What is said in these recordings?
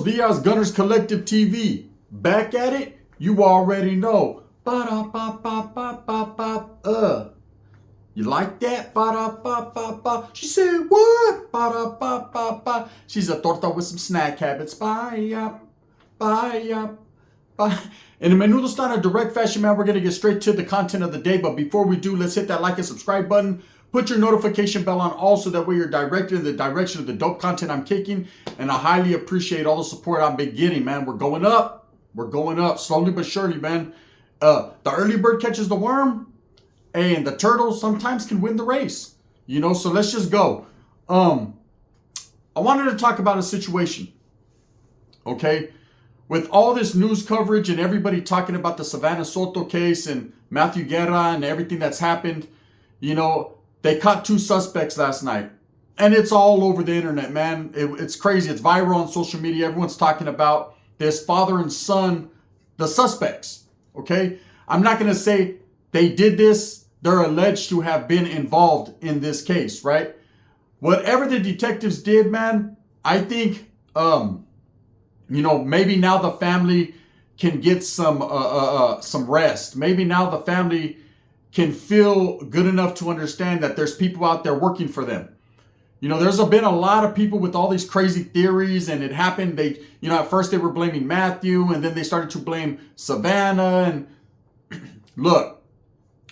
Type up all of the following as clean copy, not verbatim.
dias, Gunners Collective TV. Back at it? You already know. Ba-da-ba-ba-ba-ba-ba. You like that? Ba-da-ba-ba-ba. She said, what? Ba-da-ba-ba-ba. She's a torta with some snack habits. Bye-ya. Bye-ya. Bye. In a Menudo style of direct fashion, man, we're going to get straight to the content of the day. But before we do, let's hit that like and subscribe button. Put your notification bell on all so that way you're directed in the direction of the dope content I'm kicking. And I highly appreciate all the support I've been getting, man. We're going up. We're going up slowly but surely, man. The early bird catches the worm. And the turtle sometimes can win the race. You know, so let's just go. I wanted to talk about a situation. Okay? With all this news coverage and everybody talking about the Savannah Soto case and Matthew Guerra and everything that's happened, you know, they caught 2 suspects last night. And it's all over the internet, man. It's crazy. It's viral on social media. Everyone's talking about this father and son, the suspects. Okay? I'm not going to say they did this. They're alleged to have been involved in this case, right? Whatever the detectives did, man, I think, you know, maybe now the family can get some rest. Maybe now the family can feel good enough to understand that there's people out there working for them. You know, there's been a lot of people with all these crazy theories, and it happened. They, you know, at first they were blaming Matthew, and then they started to blame Savannah. And look,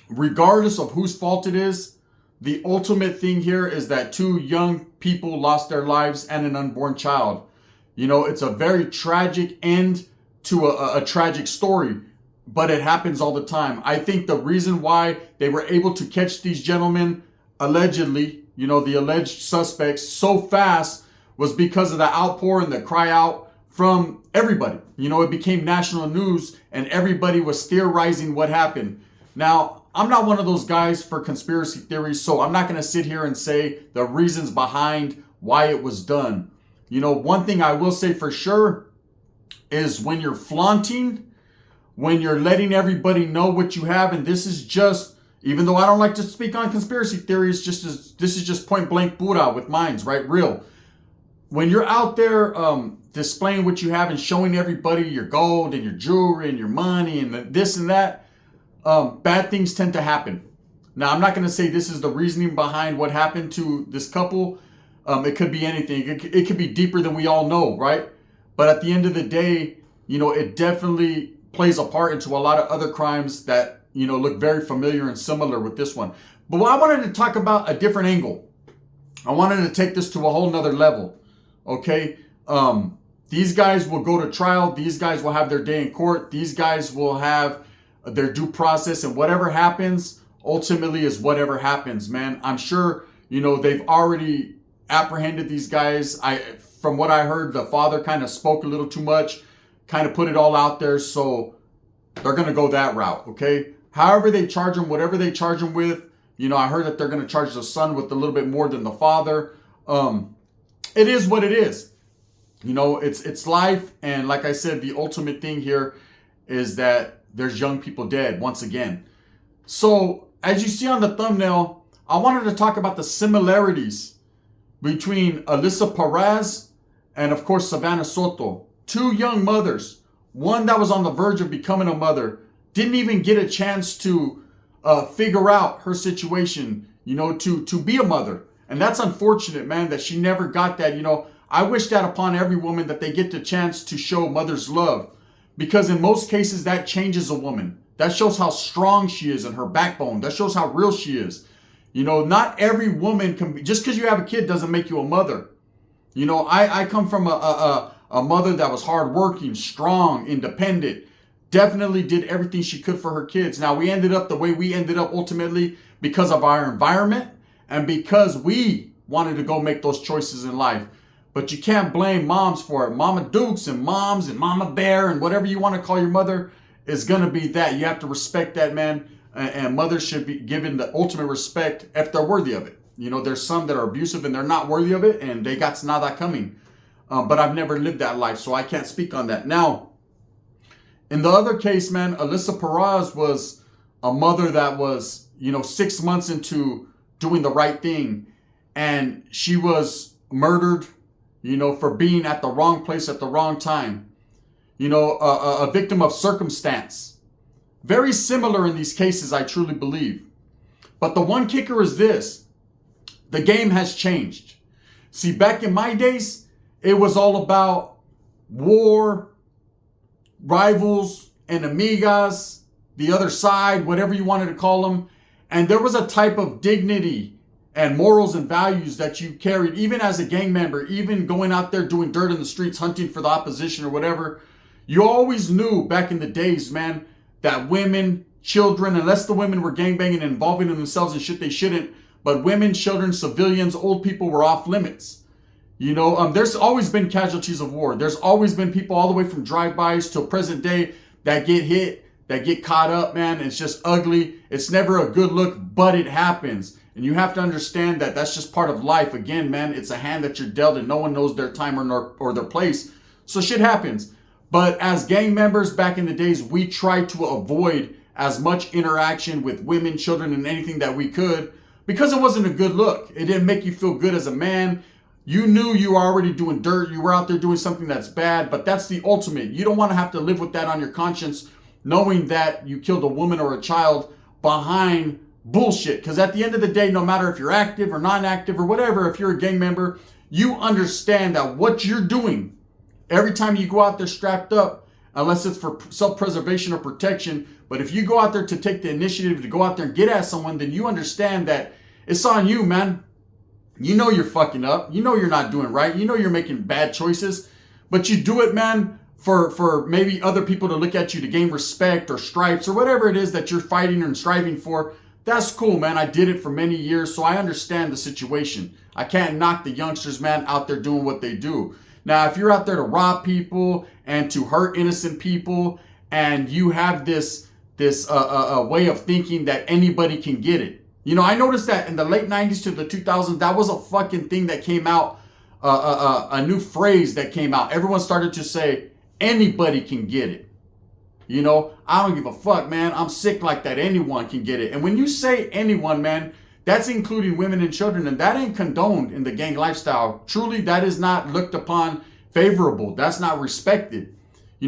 regardless of whose fault it is, the ultimate thing here is that 2 young people lost their lives and an unborn child. You know, it's a very tragic end to a tragic story, but it happens all the time. I think the reason why they were able to catch these gentlemen, allegedly, you know, the alleged suspects, so fast was because of the outpour and the cry out from everybody. You know, it became national news and everybody was theorizing what happened. Now, I'm not one of those guys for conspiracy theories, so I'm not going to sit here and say the reasons behind why it was done. You know, one thing I will say for sure is when you're flaunting, when you're letting everybody know what you have, and this is just, even though I don't like to speak on conspiracy theories, this is just point blank pura with minds, right? Real. When you're out there displaying what you have and showing everybody your gold and your jewelry and your money and this and that, bad things tend to happen. Now, I'm not going to say this is the reasoning behind what happened to this couple. It could be anything. It could be deeper than we all know, right? But at the end of the day, you know, it definitely plays a part into a lot of other crimes that, you know, look very familiar and similar with this one. But I wanted to talk about a different angle. I wanted to take this to a whole nother level. Okay? These guys will go to trial. These guys will have their day in court. These guys will have their due process, and whatever happens ultimately is whatever happens, man. I'm sure, you know, they've already apprehended these guys. From what I heard, the father kind of spoke a little too much, kind of put it all out there, so they're going to go that route, okay? However they charge him, whatever they charge him with, you know, I heard that they're going to charge the son with a little bit more than the father. It is what it is. You know, it's life, and like I said, the ultimate thing here is that there's young people dead once again. So, as you see on the thumbnail, I wanted to talk about the similarities between Alyssa Perez and, of course, Savannah Soto. 2 young mothers. One that was on the verge of becoming a mother. Didn't even get a chance to figure out her situation, you know, to be a mother. And that's unfortunate, man, that she never got that. You know, I wish that upon every woman that they get the chance to show mother's love. Because in most cases, that changes a woman. That shows how strong she is and her backbone. That shows how real she is. You know, not every woman can be, just because you have a kid doesn't make you a mother. You know, I come from a mother that was hardworking, strong, independent, definitely did everything she could for her kids. Now, we ended up the way we ended up ultimately because of our environment and because we wanted to go make those choices in life. But you can't blame moms for it. Mama Dukes and moms and Mama Bear and whatever you want to call your mother is going to be that. You have to respect that, man. And mothers should be given the ultimate respect if they're worthy of it. You know, there's some that are abusive and they're not worthy of it, and they got nada coming. But I've never lived that life, so I can't speak on that. Now, in the other case, man, Alyssa Perez was a mother that was, 6 months into doing the right thing, and she was murdered, for being at the wrong place at the wrong time. A victim of circumstance. Very similar in these cases, I truly believe. But the one kicker is this. The game has changed. See, back in my days, it was all about war, rivals, enemigas, the other side, whatever you wanted to call them. And there was a type of dignity and morals and values that you carried, even as a gang member, even going out there doing dirt in the streets, hunting for the opposition or whatever. You always knew back in the days, man, that women, children, unless the women were gangbanging and involving themselves in shit they shouldn't, but women, children, civilians, old people were off limits. There's always been casualties of war. There's always been people all the way from drive-bys till present day that get hit, that get caught up, man. It's just ugly. It's never a good look, but it happens. And you have to understand that that's just part of life. Again, man, it's a hand that you're dealt and no one knows their time or their place. So shit happens. But as gang members back in the days, we tried to avoid as much interaction with women, children, and anything that we could because it wasn't a good look. It didn't make you feel good as a man. You knew you were already doing dirt. You were out there doing something that's bad, but that's the ultimate. You don't want to have to live with that on your conscience, knowing that you killed a woman or a child behind bullshit. Because at the end of the day, no matter if you're active or non-active or whatever, if you're a gang member, you understand that what you're doing every time you go out there strapped up, unless it's for self-preservation or protection, but if you go out there to take the initiative to go out there and get at someone, then you understand that it's on you, man. You know you're fucking up. You know you're not doing right. You know you're making bad choices, but you do it, man, for maybe other people to look at you to gain respect or stripes or whatever it is that you're fighting and striving for. That's cool, man. I did it for many years, so I understand the situation. I can't knock the youngsters, man, out there doing what they do. Now, if you're out there to rob people and to hurt innocent people, and you have this way of thinking that anybody can get it. I noticed that in the late 90s to the 2000s, that was a fucking thing that came out, a new phrase that came out. Everyone started to say, anybody can get it. I don't give a fuck, man. I'm sick like that. Anyone can get it. And when you say anyone, man, that's including women and children, and that ain't condoned in the gang lifestyle. Truly, that is not looked upon favorable. That's not respected.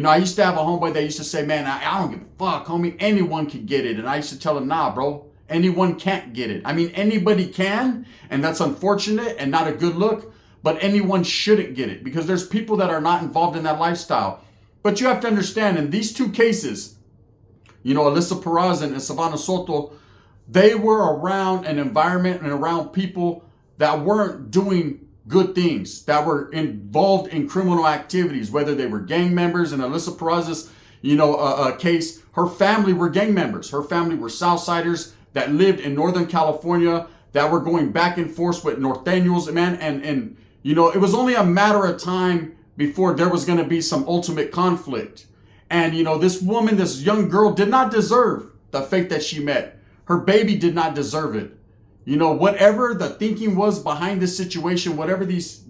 I used to have a homeboy that used to say, man, I don't give a fuck, homie. Anyone can get it. And I used to tell him, nah, bro. Anyone can't get it. I mean, anybody can, and that's unfortunate and not a good look, but anyone shouldn't get it because there's people that are not involved in that lifestyle. But you have to understand, in these two cases, Alyssa Peraza and Savannah Soto, they were around an environment and around people that weren't doing good things, that were involved in criminal activities, whether they were gang members. In Alyssa Peraza's, case, her family were gang members. Her family were Southsiders that lived in Northern California, that were going back and forth with Norteños, man. And it was only a matter of time before there was going to be some ultimate conflict. And, this woman, this young girl did not deserve the fate that she met. Her baby did not deserve it. Whatever the thinking was behind this situation, whatever these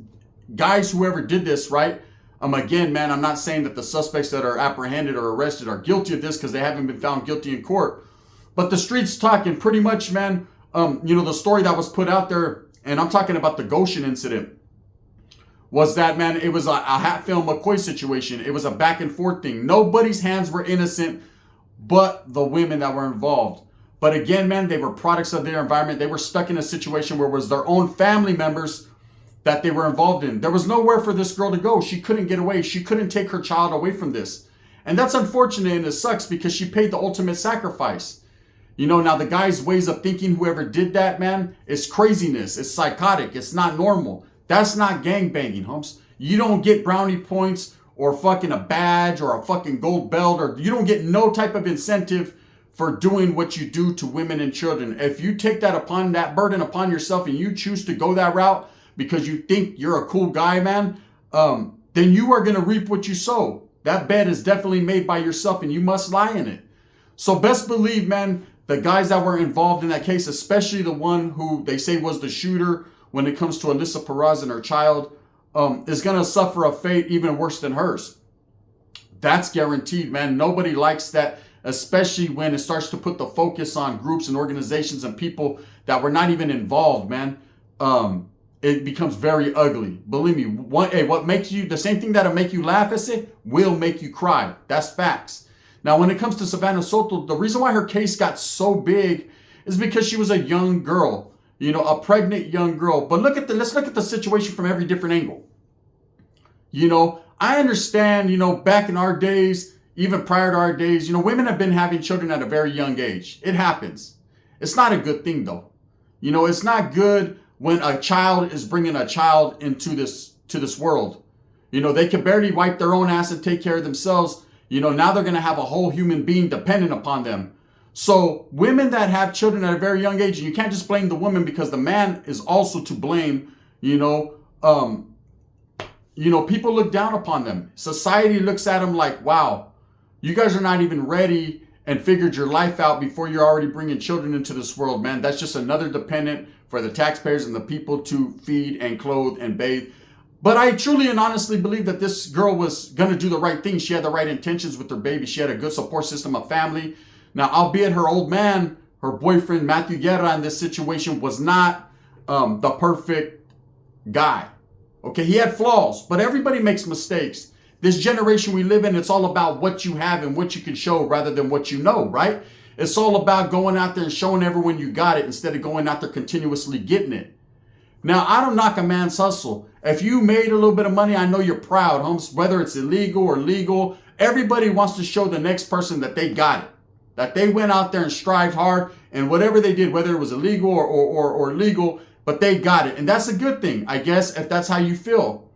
guys, whoever did this, right? Again, man, I'm not saying that the suspects that are apprehended or arrested are guilty of this because they haven't been found guilty in court. But the streets talking pretty much, man, the story that was put out there, and I'm talking about the Goshen incident, was that, man, it was a Hatfield McCoy situation. It was a back and forth thing. Nobody's hands were innocent but the women that were involved. But again, man, they were products of their environment. They were stuck in a situation where it was their own family members that they were involved in. There was nowhere for this girl to go. She couldn't get away. She couldn't take her child away from this. And that's unfortunate, and it sucks because she paid the ultimate sacrifice. Now the guy's ways of thinking, whoever did that, man, is craziness. It's psychotic. It's not normal. That's not gangbanging, humps. You don't get brownie points or fucking a badge or a fucking gold belt, or you don't get no type of incentive for doing what you do to women and children. If you take that burden upon yourself and you choose to go that route because you think you're a cool guy, man, then you are going to reap what you sow. That bed is definitely made by yourself and you must lie in it. So best believe, man, the guys that were involved in that case, especially the one who they say was the shooter when it comes to Alyssa Peraza and her child, is going to suffer a fate even worse than hers. That's guaranteed, man. Nobody likes that, especially when it starts to put the focus on groups and organizations and people that were not even involved, man. it becomes very ugly. Believe me, what makes you, the same thing that'll make you laugh at it will make you cry. That's facts. Now, when it comes to Savannah Soto, the reason why her case got so big is because she was a young girl, a pregnant young girl. But let's look at the situation from every different angle. I understand, back in our days, even prior to our days, women have been having children at a very young age. It happens. It's not a good thing though. It's not good when a child is bringing a child into this world. They can barely wipe their own ass and take care of themselves. Now they're going to have a whole human being dependent upon them. So women that have children at a very young age, and you can't just blame the woman because the man is also to blame, people look down upon them. Society looks at them like, wow, you guys are not even ready and figured your life out before you're already bringing children into this world, man. That's just another dependent for the taxpayers and the people to feed and clothe and bathe. But I truly and honestly believe that this girl was going to do the right thing. She had the right intentions with her baby. She had a good support system, a family. Now, albeit her old man, her boyfriend, Matthew Guerra, in this situation was not the perfect guy. Okay, he had flaws, but everybody makes mistakes. This generation we live in, it's all about what you have and what you can show rather than what you know, right? It's all about going out there and showing everyone you got it instead of going out there continuously getting it. Now, I don't knock a man's hustle. If you made a little bit of money, I know you're proud, homes, whether it's illegal or legal. Everybody wants to show the next person that they got it, that they went out there and strived hard and whatever they did, whether it was illegal or legal, but they got it. And that's a good thing, I guess, if that's how you feel.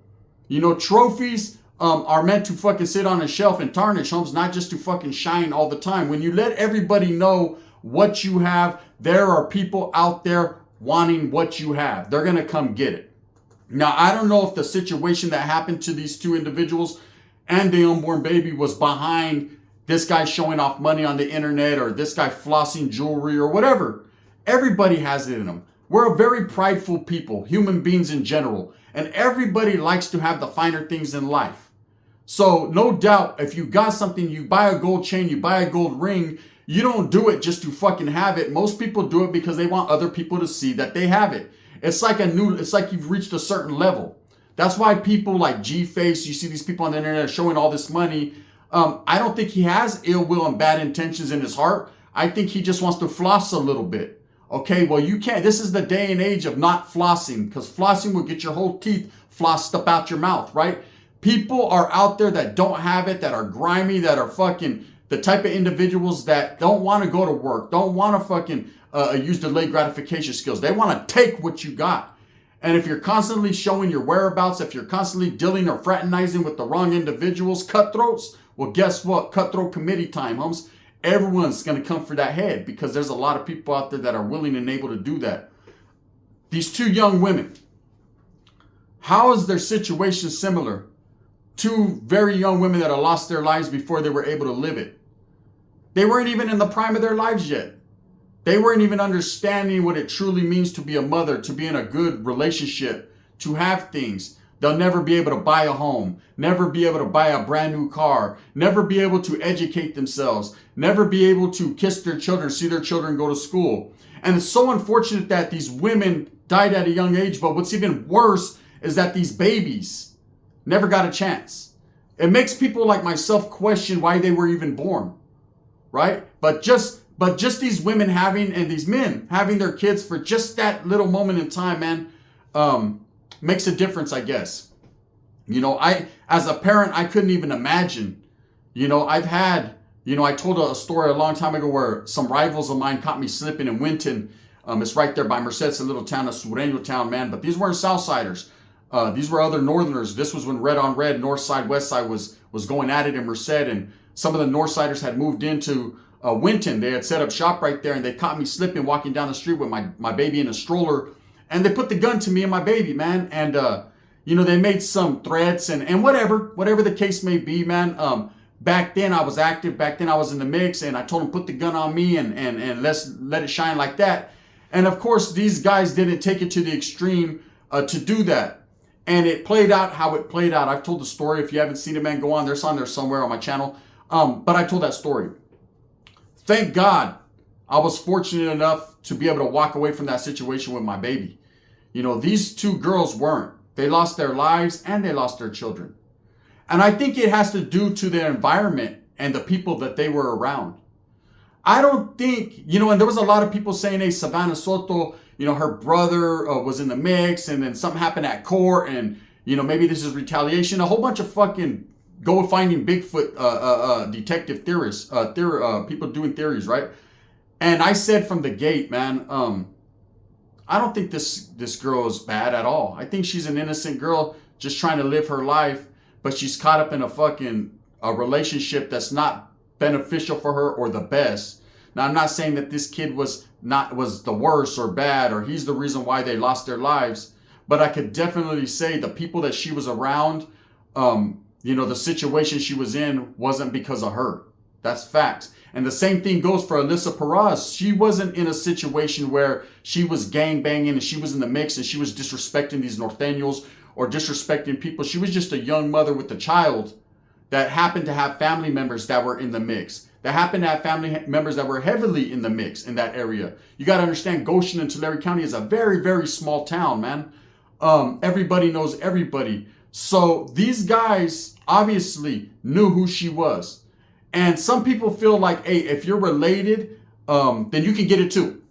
Trophies are meant to fucking sit on a shelf and tarnish, homes, not just to fucking shine all the time. When you let everybody know what you have, there are people out there wanting what you have. They're going to come get it. Now, I don't know if the situation that happened to these two individuals and the unborn baby was behind this guy showing off money on the internet or this guy flossing jewelry or whatever. Everybody has it in them. We're a very prideful people, human beings in general, and everybody likes to have the finer things in life. So no doubt, if you got something, you buy a gold chain, you buy a gold ring, you don't do it just to fucking have it. Most people do it because they want other people to see that they have it. It's like you've reached a certain level. That's why people like G-Face, you see these people on the internet showing all this money. I don't think he has ill will and bad intentions in his heart. I think he just wants to floss a little bit. Okay, well, you can't. This is the day and age of not flossing, because flossing will get your whole teeth flossed up out your mouth, right? People are out there that don't have it, that are grimy, that are fucking the type of individuals that don't want to go to work, don't want to fucking use delayed gratification skills. They want to take what you got. And if you're constantly showing your whereabouts, if you're constantly dealing or fraternizing with the wrong individuals, cutthroats, well, guess what? Cutthroat committee time, homes. Everyone's going to come for that head because there's a lot of people out there that are willing and able to do that. These two young women, how is their situation similar? Two very young women that have lost their lives before they were able to live it. They weren't even in the prime of their lives yet. They weren't even understanding what it truly means to be a mother, to be in a good relationship, to have things. They'll never be able to buy a home, never be able to buy a brand new car, never be able to educate themselves, never be able to kiss their children, see their children go to school. And it's so unfortunate that these women died at a young age, but what's even worse is that these babies never got a chance. It makes people like myself question why they were even born, right? But just these women having, and these men having their kids for just that little moment in time, man, makes a difference, I guess. As a parent, I couldn't even imagine. I've had, I told a story a long time ago where some rivals of mine caught me slipping in Winton. It's right there by Merced, it's a little town, a Sureño town, man. But these weren't Southsiders. These were other Northerners. This was when red on red, North Side, West Side was going at it in Merced. And some of the North Siders had moved into Winton. They had set up shop right there, and they caught me slipping walking down the street with my baby in a stroller. And they put the gun to me and my baby, man. And, they made some threats and whatever the case may be, man. Back then I was active. Back then I was in the mix, and I told them put the gun on me and let's let it shine like that. And of course, these guys didn't take it to the extreme to do that. And it played out how it played out. I've told the story. If you haven't seen it, man, go on. There's on there somewhere on my channel. But I told that story. Thank God I was fortunate enough to be able to walk away from that situation with my baby. These two girls weren't. They lost their lives and they lost their children. And I think it has to do to their environment and the people that they were around. I don't think, and there was a lot of people saying, hey, Savannah Soto, her brother was in the mix, and then something happened at court, and, maybe this is retaliation. A whole bunch of fucking go finding Bigfoot detective theorists, people doing theories, right? And I said from the gate, man, I don't think this girl is bad at all. I think she's an innocent girl just trying to live her life, but she's caught up in a relationship that's not beneficial for her or the best. Now, I'm not saying that this kid was the worst or bad or he's the reason why they lost their lives, but I could definitely say the people that she was around, the situation she was in wasn't because of her. That's facts. And the same thing goes for Alyssa Perez. She wasn't in a situation where she was gangbanging and she was in the mix and she was disrespecting these Norteños or disrespecting people. She was just a young mother with a child that happened to have family members that were in the mix. That happened to have family members that were heavily in the mix in that area. You got to understand, Goshen and Tulare County is a very, very small town, man. Everybody knows everybody. So these guys obviously knew who she was. And some people feel like, hey, if you're related, then you can get it too.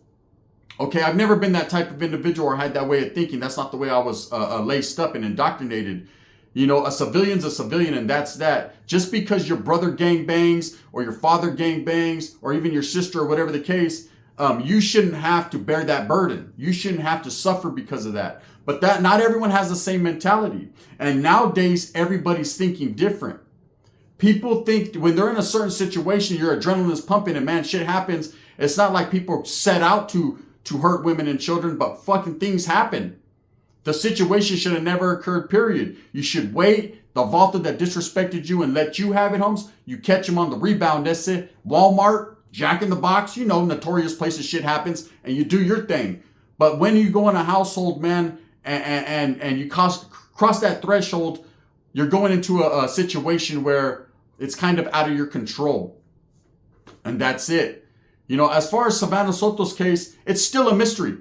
Okay, I've never been that type of individual or had that way of thinking. That's not the way I was laced up and indoctrinated. A civilian's a civilian, and that's that. Just because your brother gangbangs or your father gangbangs or even your sister or whatever the case, you shouldn't have to bear that burden. You shouldn't have to suffer because of that. But that not everyone has the same mentality. And nowadays, everybody's thinking different. People think when they're in a certain situation, your adrenaline is pumping and man, shit happens. It's not like people set out to hurt women and children, but fucking things happen. The situation should have never occurred, period. You should wait. The Volta that disrespected you and let you have it, Holmes, you catch them on the rebound. That's it. Walmart, Jack in the Box, notorious places shit happens, and you do your thing. But when you go in a household, man, and you cross that threshold, you're going into a situation where it's kind of out of your control. And that's it. As far as Savannah Soto's case, it's still a mystery.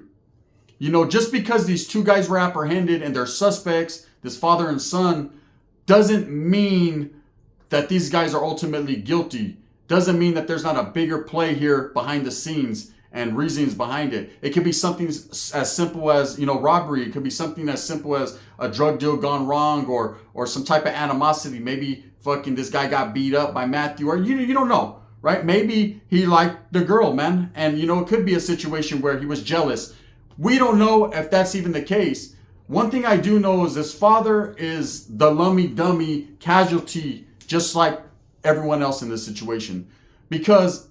Just because these two guys were apprehended and they're suspects, this father and son, doesn't mean that these guys are ultimately guilty. Doesn't mean that there's not a bigger play here behind the scenes and reasons behind it. It could be something as simple as, robbery. It could be something as simple as a drug deal gone wrong or some type of animosity. Maybe fucking this guy got beat up by Matthew, or you don't know, right? Maybe he liked the girl, man. And, it could be a situation where he was jealous. We don't know if that's even the case. One thing I do know is this father is the lummy-dummy casualty, just like everyone else in this situation. Because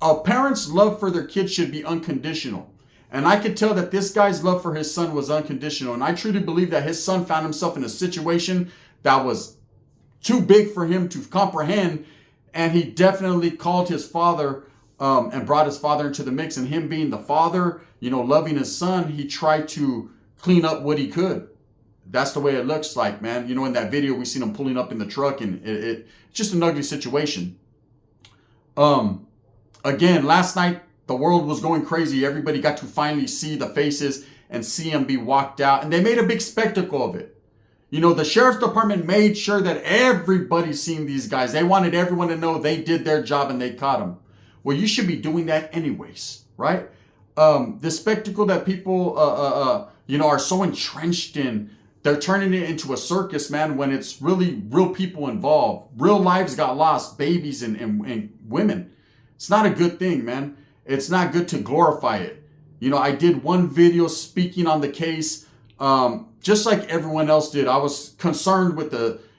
a parent's love for their kid should be unconditional. And I could tell that this guy's love for his son was unconditional. And I truly believe that his son found himself in a situation that was too big for him to comprehend. And he definitely called his father and brought his father into the mix. And him being the father, loving his son, he tried to clean up what he could. That's the way it looks like, man. In that video, we seen him pulling up in the truck, and it's just an ugly situation. Again, last night, the world was going crazy. Everybody got to finally see the faces and see him be walked out. And they made a big spectacle of it. The sheriff's department made sure that everybody's seen these guys. They wanted everyone to know they did their job and they caught them. Well, you should be doing that anyways, right? The spectacle that people, are so entrenched in, they're turning it into a circus, man, when it's really real people involved. Real lives got lost, babies and women. It's not a good thing, man. It's not good to glorify it. I did one video speaking on the case, just like everyone else did. I was concerned with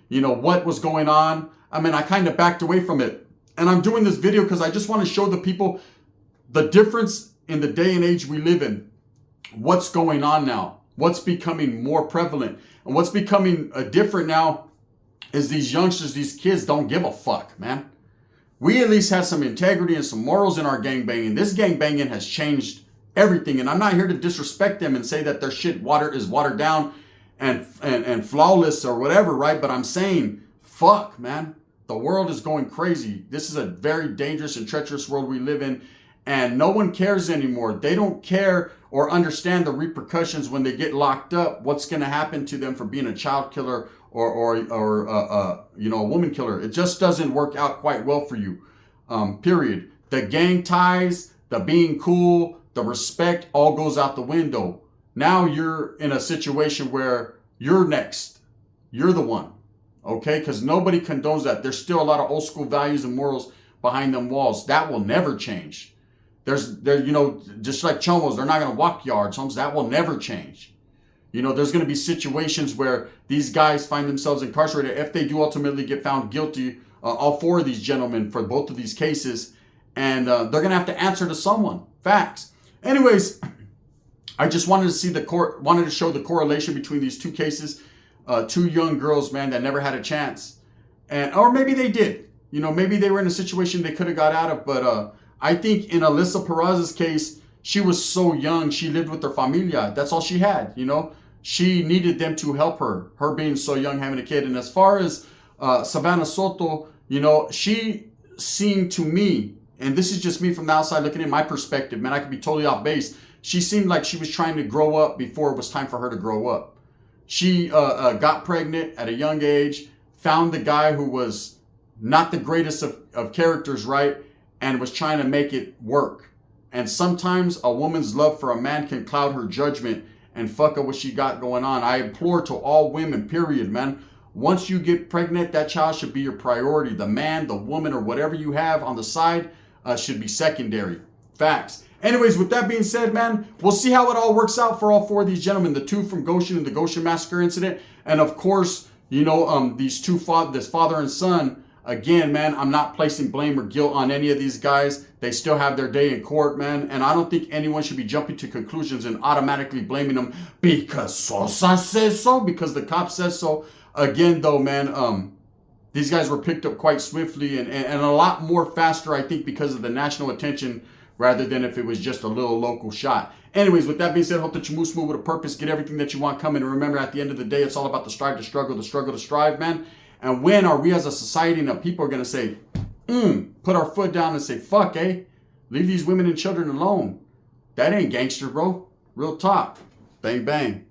what was going on. I kind of backed away from it. And I'm doing this video because I just want to show the people the difference in the day and age we live in. What's going on now? What's becoming more prevalent? And what's becoming different now is these youngsters, these kids don't give a fuck, man. We at least have some integrity and some morals in our gangbanging. This gangbanging has changed everything. And I'm not here to disrespect them and say that their shit is watered down and flawless or whatever, right? But I'm saying, fuck, man. The world is going crazy. This is a very dangerous and treacherous world we live in. And no one cares anymore. They don't care or understand the repercussions when they get locked up. What's going to happen to them for being a child killer or a woman killer? It just doesn't work out quite well for you. Period. The gang ties, the being cool, the respect all goes out the window. Now you're in a situation where you're next. You're the one. Okay? Because nobody condones that. There's still a lot of old school values and morals behind them walls. That will never change. Just like chomos, they're not going to walk yards, homes. That will never change. There's going to be situations where these guys find themselves incarcerated if they do ultimately get found guilty, all four of these gentlemen for both of these cases, and they're going to have to answer to someone. Facts. Anyways, I just wanted to show the correlation between these two cases. Two young girls, man, that never had a chance. Or maybe they did. Maybe they were in a situation they could have got out of, but I think in Alyssa Peraza's case, she was so young, she lived with her familia. That's all she had, She needed them to help her being so young, having a kid. And as far as Savannah Soto, she seemed to me, and this is just me from the outside looking in, my perspective, man, I could be totally off base. She seemed like she was trying to grow up before it was time for her to grow up. She got pregnant at a young age, found the guy who was not the greatest of characters, right? And was trying to make it work. And sometimes a woman's love for a man can cloud her judgment and fuck up what she got going on. I implore to all women, period, man. Once you get pregnant, that child should be your priority. The man, the woman, or whatever you have on the side should be secondary. Facts. Anyways, with that being said, man, we'll see how it all works out for all four of these gentlemen. The two from Goshen and the Goshen Massacre incident. And of course, these two, this father and son. Again, man, I'm not placing blame or guilt on any of these guys. They still have their day in court, man. And I don't think anyone should be jumping to conclusions and automatically blaming them because Sosa says so, because the cop says so. Again, though, man, these guys were picked up quite swiftly and a lot more faster, I think, because of the national attention rather than if it was just a little local shot. Anyways, with that being said, hope that you move smooth with a purpose, get everything that you want coming. And remember, at the end of the day, it's all about the strive to struggle, the struggle to strive, man. And when are we as a society and a people are going to say, put our foot down and say, fuck, leave these women and children alone? That ain't gangster, bro. Real talk. Bang, bang.